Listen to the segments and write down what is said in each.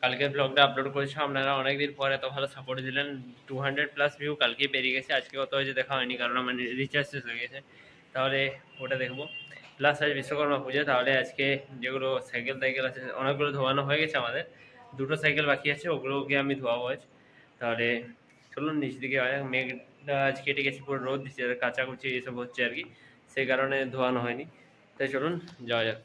কালকের ব্লগটা আপলোড করেছিলাম, আপনারা অনেকদিন পর এত ভালো সাপোর্ট দিলেন। 200+ ভিউ কালকেই পেরিয়ে গেছে, আজকে কত হয়েছে দেখা হয়নি কারণ আমার রিচার্জ শেষ হয়ে গেছে। তাহলে ওটা দেখবো। প্লাস আজ বিশ্বকর্মা পুজো, তাহলে আজকে যেগুলো সাইকেল টাইকেল আছে অনেকগুলো ধোয়ানো হয়ে গেছে, আমাদের 2টো সাইকেল বাকি আছে, ওগুলোকে আমি ধোয়াবো আজ। তাহলে চলুন নিচ দিকে মেঘটা আজ কেটে গেছে, পুরো রোদ দিচ্ছে, কাচাকুচি এসব হচ্ছে আর কি, সেই কারণে ধোয়ানো হয়নি। তাই চলুন যাওয়া যাক।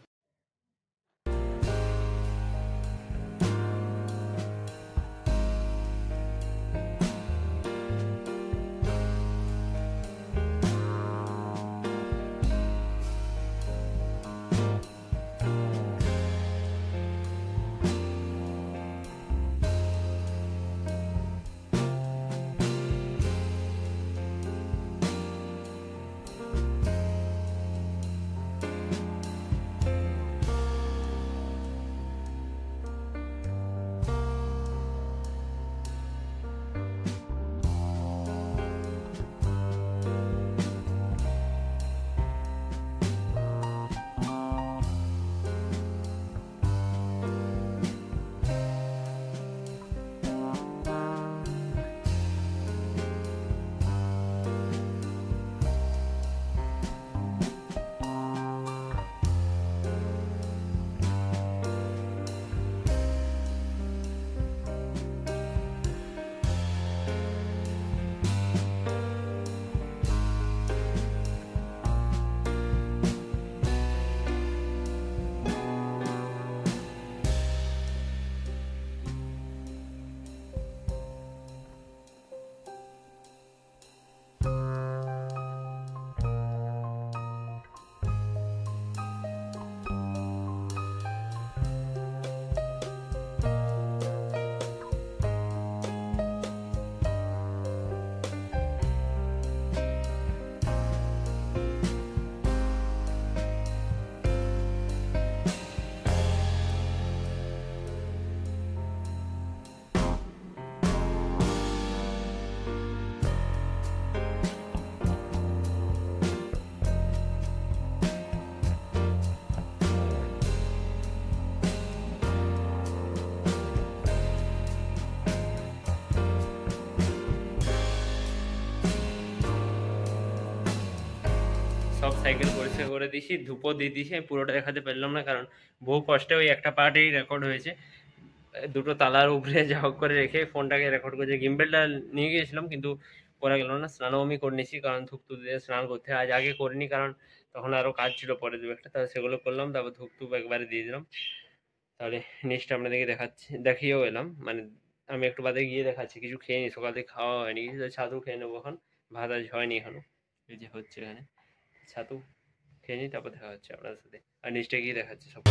সব সাইকেল পরিষ্কার করে দিয়েছি, ধূপও দিয়ে দিয়েছি। আমি পুরোটা দেখাতে পারলাম না কারণ বহু কষ্টে ওই একটা পার্টেই রেকর্ড হয়েছে। দুটো তালার উপরে যা হোক করে রেখে ফোনটাকে রেকর্ড করেছে। গিম্বেলটা নিয়ে গিয়েছিলাম কিন্তু পরে গেল না। স্নানও আমি করে নিয়েছি কারণ ধূপ টুপ দিয়ে স্নান করতে আজ আগে করিনি কারণ তখন আরও কাজ ছিল পরে দু একটা, তাহলে সেগুলো করলাম, তারপর ধূপ টুপ একবারে দিয়ে দিলাম। তাহলে নেক্সট আপনাদেরকে দেখিয়েও এলাম, মানে আমি একটু বাদে গিয়ে দেখাচ্ছি। কিছু খেয়ে নি, সকাল থেকে খাওয়া হয়নি, ছাতু খেয়ে নেবো এখন। ভাত আজ হয়নি এখনো, এই যে হচ্ছে এখানে ছাতু খেয়ে নিই, তারপর দেখা হচ্ছে আপনাদের সাথে। আর নিচটা গিয়ে দেখাচ্ছি সব।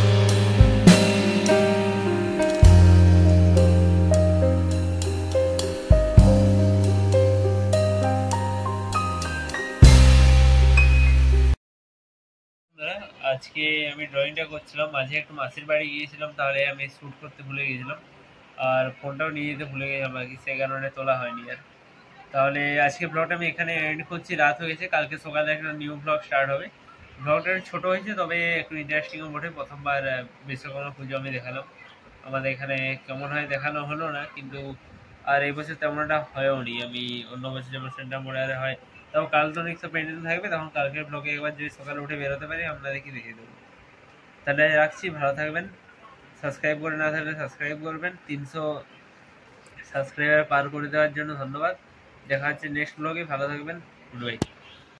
আজকে আমি ড্রয়িংটা করছিলাম, মাঝে একটু মাসির বাড়ি গিয়েছিলাম, তাহলে আমি শ্যুট করতে ভুলে গিয়েছিলাম আর ফোনটাও নিয়ে যেতে ভুলে গেছিলাম আর কি, সেই কারণে তোলা হয়নি আর। তাহলে আজকে ব্লগটা আমি এখানে এন্ড করছি, রাত হয়ে গেছে, কালকে সকালে একটা নিউ ব্লগ স্টার্ট হবে। ব্লগটা ছোট হয়েছে তবে একটু ইন্টারেস্টিংও বটে। প্রথমবার বিশ্বকর্মা পুজো আমি দেখালাম, আমাদের এখানে কেমন হয় দেখানো হলো না, কিন্তু আর এই বছর তেমন একটা হয়ও নি। আমি অন্য বছর যেমন সেন্টার মোড়ে হয়, তাও কাল তো নিশ্চয় পেন্ডেল থাকবে, তখন কালকের ব্লগে একবার যদি সকালে উঠে বেরোতে পারি আপনাদেরকে দেখিয়ে দেবো। তাহলে রাখছি, ভালো থাকবেন। সাবস্ক্রাইব করে না থাকলে সাবস্ক্রাইব করবেন। 300 সাবস্ক্রাইবার পার করে দেওয়ার জন্য ধন্যবাদ। দেখা হচ্ছে নেক্সট ব্লগে, ভালো থাকবেন, গুড বাই।